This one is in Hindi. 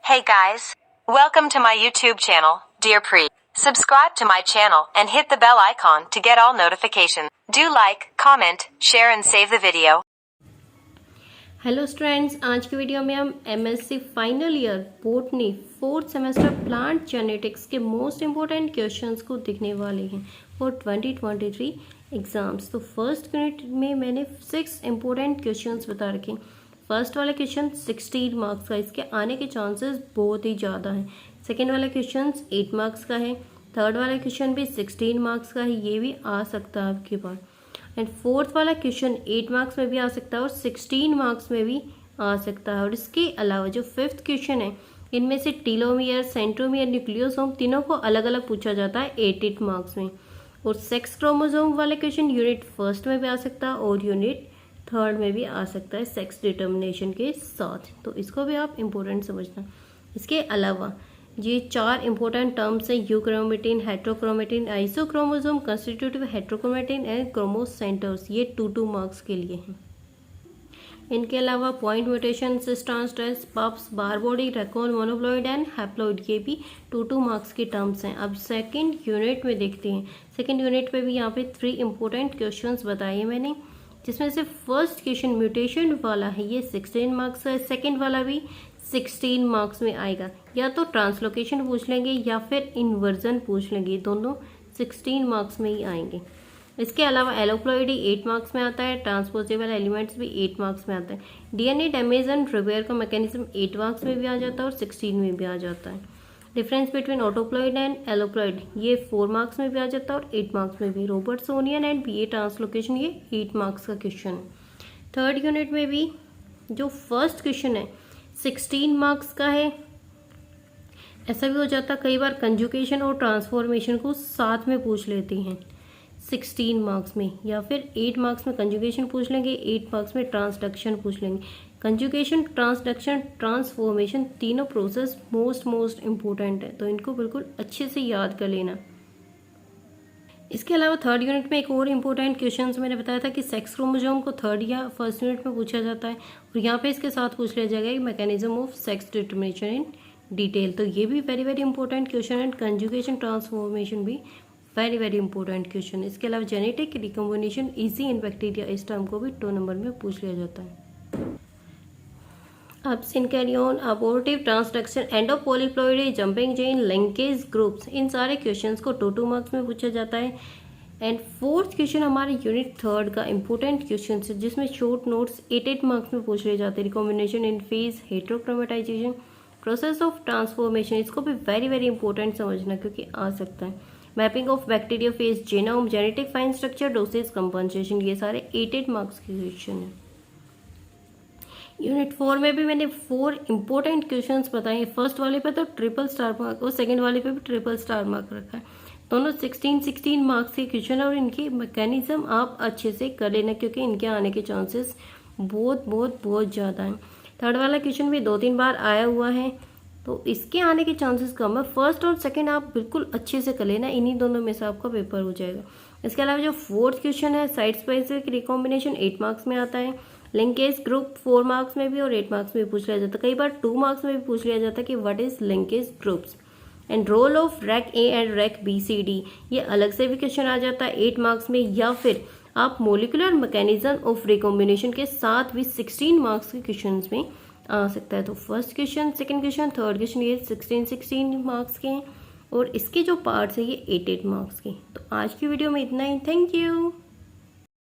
Hey guys, welcome to my YouTube channel, Dear Pre. Subscribe to my channel and hit the bell icon to get all notifications. Do like, comment, share and save the video. Hello students, आज की वीडियो में हम MSc final year botany fourth semester plant genetics के मोस्ट इम्पोर्टेंट क्वेश्चंस को देखने वाले हैं फॉर 2023 एग्जाम्स। तो फर्स्ट यूनिट में मैंने 6 इम्पोर्टेंट क्वेश्चंस बता रखे। फर्स्ट वाला क्वेश्चन 16 मार्क्स का, इसके आने के चांसेस बहुत ही ज़्यादा हैं। सेकेंड वाला क्वेश्चन 8 मार्क्स का है। थर्ड वाला क्वेश्चन भी 16 मार्क्स का है, ये भी आ सकता है आपके पास। एंड फोर्थ वाला क्वेश्चन 8 मार्क्स में भी आ सकता है और 16 मार्क्स में भी आ सकता है। और इसके अलावा जो फिफ्थ क्वेश्चन है, इनमें से टीलोमियर, सेंट्रोमियर, न्यूक्लियोसोम तीनों को अलग अलग पूछा जाता है 8 मार्क्स में। और सेक्स क्रोमोसोम वाला क्वेश्चन यूनिट फर्स्ट में भी आ सकता है और यूनिट थर्ड में भी आ सकता है सेक्स डिटर्मिनेशन के साथ। तो इसको भी आप इम्पोर्टेंट समझना। इसके अलावा ये 4 इंपॉर्टेंट टर्म्स हैं, euchromatin, heterochromatin, isochromosome, constitutive heterochromatin and chromocenters, ये 2 मार्क्स के लिए हैं। इनके अलावा point mutation, cis trans test, puffs, Barr body, recon, monoploid and haploid, ये भी 2 मार्क्स के टर्म्स हैं। अब सेकेंड यूनिट में देखते हैं। सेकेंड यूनिट में भी यहाँ पे 3 इंपॉर्टेंट क्वेश्चन बताए मैंने, जिसमें से फर्स्ट क्वेश्चन म्यूटेशन वाला है, ये 16 मार्क्स का है। सेकेंड वाला भी 16 मार्क्स में आएगा। या तो ट्रांसलोकेशन पूछ लेंगे या फिर इन्वर्जन पूछ लेंगे, दोनों 16 मार्क्स में ही आएंगे। इसके अलावा एलोप्लॉइडी 8 मार्क्स में आता है। ट्रांसपोजेबल एलिमेंट्स भी 8 मार्क्स में आता है। डीएनए डैमेज एंड रिपेयर का मैकेनिज्म 8 मार्क्स में भी आ जाता है और 16 में भी आ जाता है। डिफरेंस बिटवीन ऑटोप्लॉइड एंड एलोप्लॉइड, ये 4 मार्क्स में भी आ जाता है और 8 मार्क्स में भी। रॉबर्ट्सोनियन एंड बीए ट्रांसलोकेशन, ये 8 मार्क्स का क्वेश्चन है। थर्ड यूनिट में भी जो फर्स्ट क्वेश्चन है 16 मार्क्स का है। ऐसा भी हो जाता है कई बार कंजुगेशन और ट्रांसफॉर्मेशन को साथ में पूछ लेते हैं 16 मार्क्स में, या फिर 8 मार्क्स में कंजुगेशन पूछ लेंगे, 8 मार्क्स में ट्रांसडक्शन पूछ लेंगे। कंजुगेशन, ट्रांसडक्शन, ट्रांसफॉर्मेशन तीनों प्रोसेस मोस्ट इंपॉर्टेंट है, तो इनको बिल्कुल अच्छे से याद कर लेना। इसके अलावा थर्ड यूनिट में एक और इम्पोर्टेंट क्वेश्चन मैंने बताया था कि सेक्स क्रोमोसोम को थर्ड या फर्स्ट यूनिट में पूछा जाता है, और यहाँ पे इसके साथ पूछ लिया जाएगा mechanism of sex determination in detail. तो ये भी वेरी इंपॉर्टेंट क्वेश्चन है। कंजुगेशन, ट्रांसफॉर्मेशन भी वेरी इंपॉर्टेंट क्वेश्चन। इसके अलावा genetic recombination easy in bacteria, इस टर्म को भी 2 नंबर में पूछ लिया जाता है। अब synkaryon, abortive transduction, endopolyploidy, jumping chain, linkage groups, इन सारे क्वेश्चंस को 2 मार्क्स में पूछा जाता है। एंड फोर्थ क्वेश्चन हमारे यूनिट थर्ड का इंपॉर्टेंट क्वेश्चन है, जिसमें शॉर्ट नोट्स 8 मार्क्स में पूछ लिए जाते हैं। Recombination in phase, heterochromatization, process of transformation, इसको भी वेरी इंपॉर्टेंट समझना क्योंकि आ सकता है। Mapping of bacteria phase, genome, genetic fine structure, dosage, compensation, ये सारे 8 मार्क्स के क्वेश्चन है। यूनिट 4 में भी मैंने 4 इंपॉर्टेंट क्वेश्चंस बताए हैं। फर्स्ट वाले पे तो ट्रिपल स्टार मार्क और सेकंड वाले पे भी ट्रिपल स्टार मार्क रखा है। दोनों 16 मार्क्स के क्वेश्चन है और इनकी मैकेनिज्म आप अच्छे से कर लेना क्योंकि इनके आने के चांसेस बहुत ज़्यादा हैं। थर्ड वाला क्वेश्चन भी 2-3 बार आया हुआ है, तो इसके आने के चांसेस कम है। फर्स्ट और सेकेंड आप बिल्कुल अच्छे से कर लेना, इन्हीं दोनों में से आपका पेपर हो जाएगा। इसके अलावा जो फोर्थ क्वेश्चन है साइड स्पेसिफिक रिकॉम्बिनेशन 8 मार्क्स में आता है। लिंकेज ग्रुप 4 मार्क्स में भी और 8 मार्क्स में पूछ लिया जाता है। कई बार 2 मार्क्स में भी पूछ लिया जाता है कि what is linkage groups. And role of rack A and rack B C D, ये अलग से भी क्वेश्चन आ जाता है 8 मार्क्स में, या फिर आप मोलिकुलर मैकेनिज्म ऑफ रिकॉम्बिनेशन के साथ भी 16 मार्क्स के क्वेश्चन में आ सकता है। तो first question, second question, third question, ये 16 मार्क्स के हैं और इसके जो पार्ट्स हैं ये 8 मार्क्स के। तो आज की वीडियो में इतना ही। Thank you.